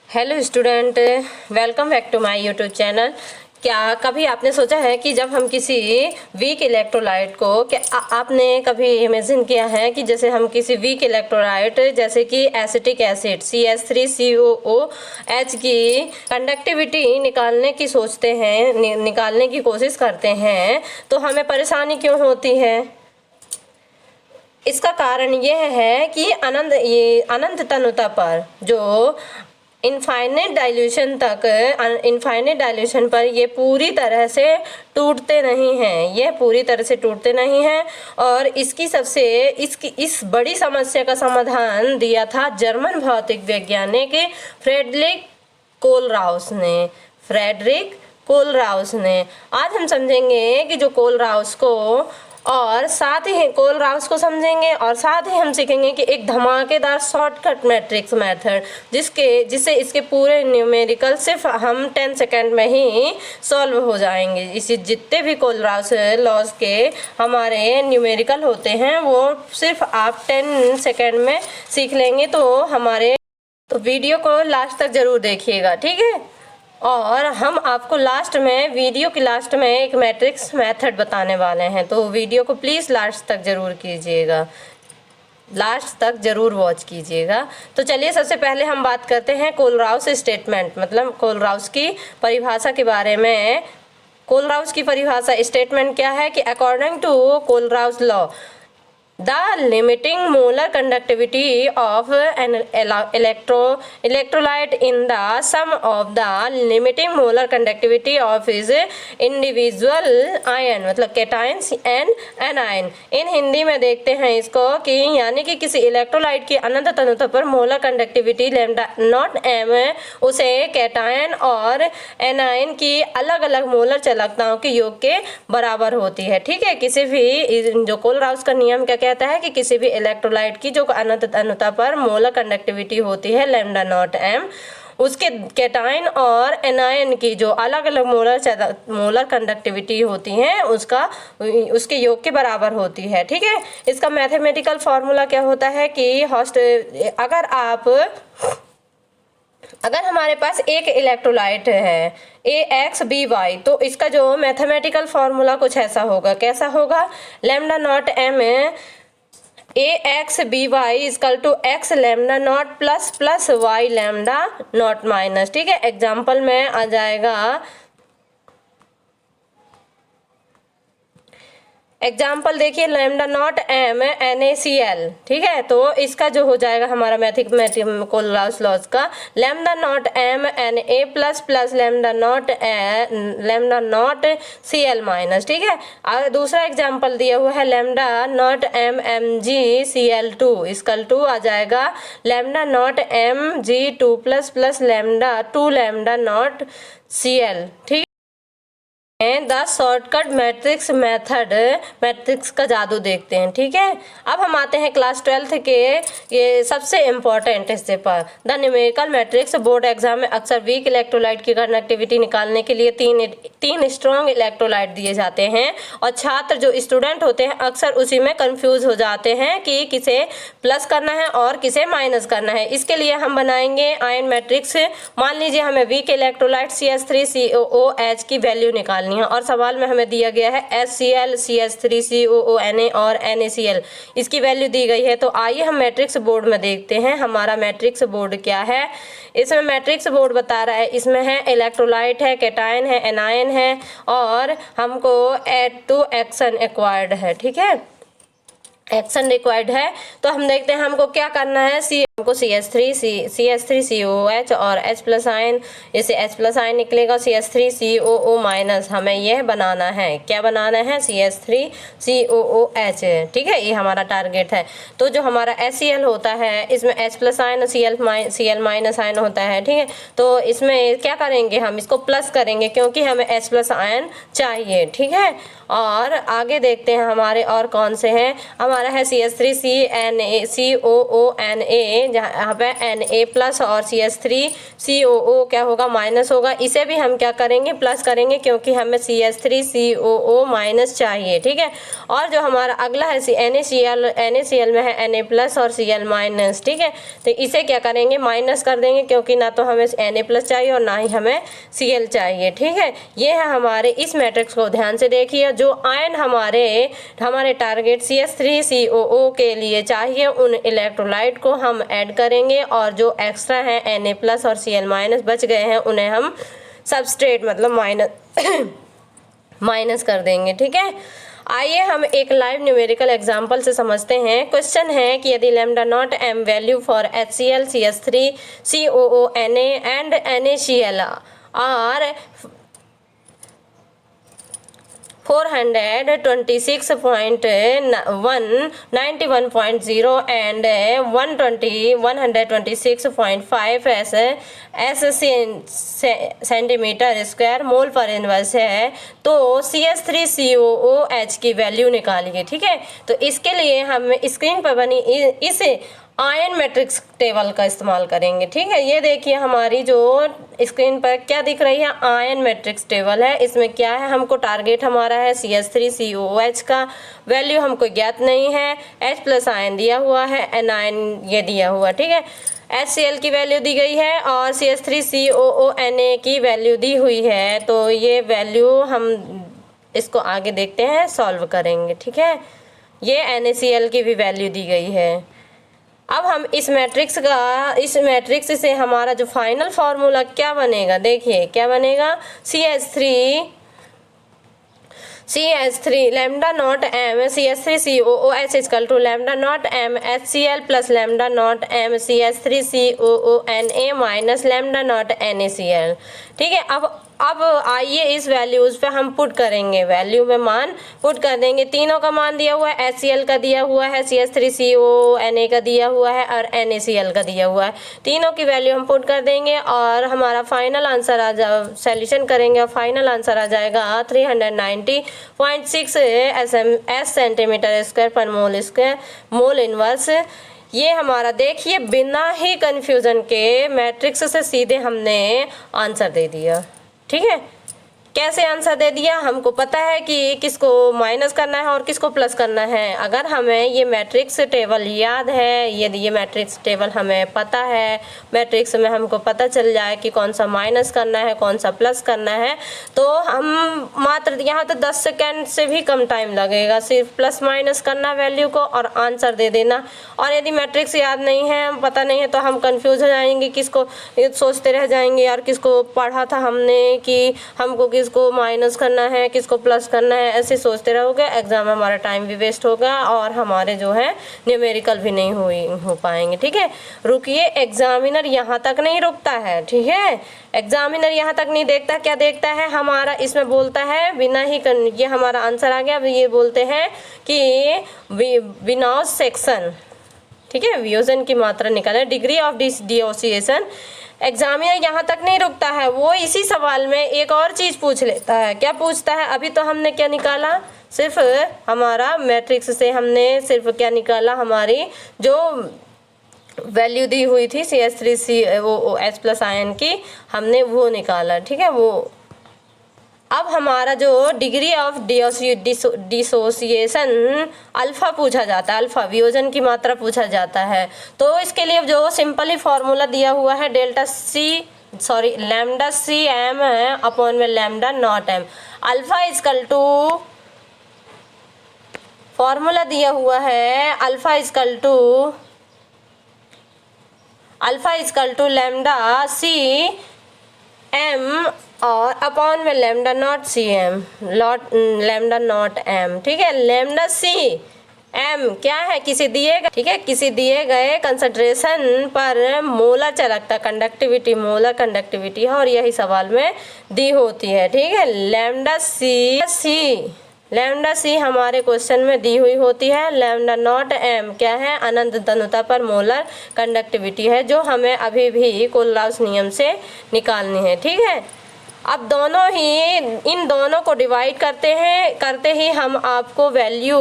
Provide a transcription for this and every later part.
Hello student, welcome back to my YouTube channel. क्या कभी आपने सोचा है कि जब हम किसी वीक इलेक्ट्रोलाइट को आपने कभी इमेजिन किया है कि जैसे हम किसी वीक इलेक्ट्रोलाइट जैसे कि एसिटिक एसिड CH3COOH की कंडक्टिविटी निकालने की सोचते हैं, निकालने की कोशिश करते हैं, तो हमें परेशानी क्यों होती है? इसका कारण यह है कि अनंत तनुता पर जो इनफाइनाइट डाइल्यूशन पर ये पूरी तरह से टूटते नहीं हैं, और इस बड़ी समस्या का समाधान दिया था जर्मन भौतिक वैज्ञानिक फ्रेडरिक कोलराउस ने। आज हम समझेंगे कि जो कोलराउस को समझेंगे और साथ ही हम सीखेंगे कि एक धमाकेदार शॉर्टकट मैट्रिक्स मेथड जिससे इसके पूरे न्यूमेरिकल सिर्फ हम 10 सेकंड में ही सॉल्व हो जाएंगे। इसी जितने भी कोलराउस लॉज के हमारे न्यूमेरिकल होते हैं वो सिर्फ आप 10 सेकंड में सीख लेंगे। तो वीडियो को लास्ट तक जरूर देखिएगा, ठीक है। और हम आपको वीडियो के लास्ट में एक मैट्रिक्स मेथड बताने वाले हैं, तो वीडियो को प्लीज़ लास्ट तक ज़रूर वॉच कीजिएगा। तो चलिए सबसे पहले हम बात करते हैं कोलराउस स्टेटमेंट, मतलब कोलराउस की परिभाषा के बारे में। कोलराउस की परिभाषा स्टेटमेंट क्या है कि according to Kohlrausch law the limiting molar conductivity of an electrolyte in the sum of the limiting molar conductivity of his individual ion, मतलब cations and anion। इन हिंदी में देखते हैं इसको कि यानी कि किसी इलेक्ट्रोलाइट की अनंत तनुता पर molar conductivity lambda naught m उसे कैटायन और एनायन की अलग अलग मोलर चालकताओं के योग के बराबर होती है, ठीक है। किसी भी जो कोलराउस का नियम क्या कहता है कि किसी भी इलेक्ट्रोलाइट की जो अनंत तनुता पर मोलर कंडक्टिविटी होती है लैम्डा नॉट m, उसके कैटायन और एनायन की जो अलग अलग मोलर कंडक्टिविटी होती हैं उसके योग के बराबर होती है, ठीक है। इसका मैथमेटिकल फॉर्मूला क्या होता है कि अगर हमारे पास एक इलेक्ट्रोलाइट है AXBY, तो इसका जो मैथमेटिकल फॉर्मूला कुछ ऐसा होगा। कैसा होगा? Lambda not m AXBY equal to x lambda not plus y lambda not minus, ठीक है। एग्जाम्पल में आ जाएगा, एग्जाम्पल देखिए, लैम्डा नॉट m NaCl, ठीक है। तो इसका जो हो जाएगा हमारा कोलराउस लॉज का lambda not m Na plus lambda nought Cl minus, ठीक है। और दूसरा एग्जाम्पल दिया हुआ है lambda not m MgCl2 equal to आ जाएगा lambda nought Mg2 plus lambda nought Cl, ठीक। द शॉर्टकट मैट्रिक्स का जादू देखते हैं, ठीक है। अब हम आते हैं क्लास 12 के ये सबसे इम्पोर्टेंट हिस्से पर। The numerical matrix board exam में अक्सर वीक इलेक्ट्रोलाइट की कंडक्टिविटी निकालने के लिए तीन स्ट्रॉन्ग इलेक्ट्रोलाइट दिए जाते हैं, और छात्र जो स्टूडेंट होते हैं अक्सर उसी में कंफ्यूज हो जाते हैं कि किसे प्लस करना है और किसे माइनस करना है। इसके लिए हम बनाएंगे आयन मैट्रिक्स। मान लीजिए हमें वीक इलेक्ट्रोलाइट CH3COOH की वैल्यू निकालनी है, और सवाल में हमें दिया गया है HCl CH3COONA और NaCl, इसकी वैल्यू दी गई है। तो आइए हम मैट्रिक्स बोर्ड में देखते हैं हमारा मैट्रिक्स बोर्ड क्या है। इसमें मैट्रिक्स बोर्ड बता रहा है, इसमें है इलेक्ट्रोलाइट है, कैटायन है, एनायन है, और हमको एड टू एक्शन एक्वायर्ड है, ठीक है। एक्शन रिक्वायर्ड है, तो हम देखते हैं हमको क्या करना है। हमको CH3COOH और H प्लस आयन, इसे H प्लस आयन निकलेगा, CH3COO माइनस हमें यह बनाना है। क्या बनाना है? CH3COOH, ठीक है। ये हमारा टारगेट है। तो जो हमारा HCl होता है इसमें H plus ion Cl minus ion होता है, ठीक है। तो इसमें क्या करेंगे, हम इसको प्लस करेंगे क्योंकि हमें H प्लस आयन चाहिए, ठीक है। और आगे देखते हैं हमारे और कौन से हैं। हमारा है CH3COONA यहाँ पे Na+ और CH3COO क्या होगा, माइनस होगा। इसे भी हम क्या करेंगे, प्लस करेंगे, क्योंकि हमें CH3COO माइनस चाहिए, ठीक है। और जो हमारा अगला है NaCl में है Na+ और Cl माइनस, ठीक है। तो इसे क्या करेंगे, माइनस कर देंगे, क्योंकि ना तो हमें Na+ चाहिए और ना ही हमें Cl चाहिए, ठीक है। ये है हमारे इस मैट्रिक्स को ध्यान से देखिए। जो आयन हमारे टारगेट CH3COO के लिए चाहिए, उन इलेक्ट्रोलाइट को हम ऐड करेंगे, और जो एक्स्ट्रा है Na+ और Cl माइनस बच गए हैं, उन्हें हम सबस्ट्रेट मतलब माइनस कर देंगे, ठीक है। आइए हम एक लाइव न्यूमेरिकल एग्जांपल से समझते हैं। क्वेश्चन है कि यदि λ0m value for HCl, CH3, COO, Na and NaCl are 426.1, 91.0 and 126.5 S centimetre square mole per inverse है, तो CH3COOH की वैल्यू निकालिए, ठीक है। तो इसके लिए हम स्क्रीन पर बनी इस आयन मैट्रिक्स टेबल का इस्तेमाल करेंगे, ठीक है। ये देखिए हमारी जो स्क्रीन पर क्या दिख रही है, आयन मैट्रिक्स टेबल है। इसमें क्या है, हमको टारगेट हमारा है CH3COOH का, वैल्यू हमको ज्ञात नहीं है, H+ आयन दिया हुआ है, N ये दिया हुआ, ठीक है। HCl की वैल्यू दी गई है और CH3COO की वैल्यू दी हुई है। तो ये वैल्यू हम इसको आगे देखते हैं, सॉल्व करेंगे, ठीक है। ये NaCl की भी वैल्यू दी गई है। अब हम इस मैट्रिक्स से हमारा जो फाइनल फार्मूला क्या बनेगा, देखिए क्या बनेगा, CH3 λ0m CH3COOH equal to λ0m HCl plus λ0m CH3COONA minus λ0 NaCl, ठीक है। अब आइए इस वैल्यूज पे हम पुट करेंगे, वैल्यू में मान पुट कर देंगे। तीनों का मान दिया हुआ है, HCl का दिया हुआ है, CH3COONA का दिया हुआ है और NaCl का दिया हुआ है। तीनों की वैल्यू हम पुट कर देंगे और हमारा फाइनल आंसर आ जा सॉल्यूशन करेंगे और फाइनल आंसर आ जाएगा 390.6 एस सेंटीमीटर स्क्वायर पर मोल इनवर्स। ये हमारा देखिए बिना ही कंफ्यूजन के मैट्रिक्स से सीधे हमने आंसर दे दिया, ठीक है। कैसे आंसर दे दिया, हमको पता है कि किसको माइनस करना है और किसको प्लस करना है। अगर हमें ये मैट्रिक्स टेबल याद है, यदि ये मैट्रिक्स टेबल हमें पता है, मैट्रिक्स में हमको पता चल जाए कि कौन सा माइनस करना है कौन सा प्लस करना है, तो हम मात्र यहाँ तो 10 सेकेंड से भी कम टाइम लगेगा, सिर्फ प्लस माइनस करना वैल्यू को और आंसर दे देना। और यदि मैट्रिक्स याद नहीं है, पता नहीं है, तो हम कंफ्यूज हो जाएंगे, किसको सोचते रह जाएंगे यार किसको पढ़ा था हमने कि हमको किसको माइनस करना है किसको प्लस करना है, ऐसे सोचते रहोगे, एग्जाम में हमारा टाइम भी वेस्ट होगा और हमारे जो है न्यूमेरिकल भी नहीं हो पाएंगे, ठीक है। रुकिए, एग्जामिनर यहाँ तक नहीं रुकता है, ठीक है। एग्जामिनर यहाँ तक नहीं देखता, क्या देखता है हमारा, इसमें बोलता है बिना ही ये हमारा आंसर आ गया। अब ये बोलते हैं कि विनॉज सेक्शन, ठीक है, वियोजन की मात्रा निकाले, डिग्री ऑफ डिसोसिएशन। एग्जामिनर यहाँ तक नहीं रुकता है, वो इसी सवाल में एक और चीज़ पूछ लेता है। क्या पूछता है, अभी तो हमने क्या निकाला, सिर्फ हमारा मैट्रिक्स से हमने सिर्फ क्या निकाला, हमारी जो वैल्यू दी हुई थी CH3COOH+ आयन की, हमने वो निकाला, ठीक है। वो अब हमारा जो डिग्री ऑफ डिसोसिएशन अल्फा पूछा जाता है, अल्फा वियोजन की मात्रा पूछा जाता है। तो इसके लिए जो सिंपली फॉर्मूला दिया हुआ है λCm अपॉन में λ0m। Alpha equal to formula दिया हुआ है, अल्फा इक्वल टू λCm और अपॉन में λ0Cm λ0m, ठीक है। λCm क्या है, किसी दिए गए, ठीक है, किसी दिए गए कंसंट्रेशन पर मोलर चालकता कंडक्टिविटी, मोलर कंडक्टिविटी है और यही सवाल में दी होती है, ठीक है। λC हमारे क्वेश्चन में दी हुई होती है। λ0m क्या है, अनंत तनुता पर मोलर कंडक्टिविटी है, जो हमें अभी भी कोलराउस नियम से निकालनी है, ठीक है। अब दोनों ही इन दोनों को डिवाइड करते ही हम आपको वैल्यू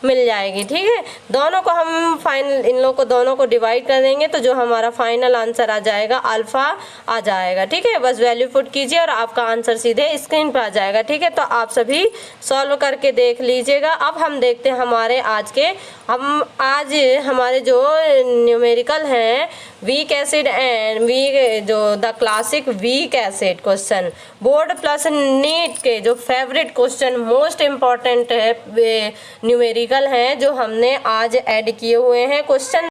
मिल जाएगी। ठीक है, दोनों को हम फाइनल इन लोगों को दोनों को डिवाइड कर देंगे तो जो हमारा फाइनल आंसर आ जाएगा अल्फा आ जाएगा। ठीक है, बस वैल्यू पुट कीजिए और आपका आंसर सीधे स्क्रीन पर आ जाएगा। ठीक है, तो आप सभी सॉल्व करके देख लीजिएगा। अब हम देखते हैं आज हमारे जो न्यूमेरिकल हैं weak acid and the classic weak acid question board plus NEET के जो फेवरेट क्वेश्चन मोस्ट इम्पॉर्टेंट है न्यूमेरिकल हैं जो हमने आज ऐड किए हुए हैं। क्वेश्चन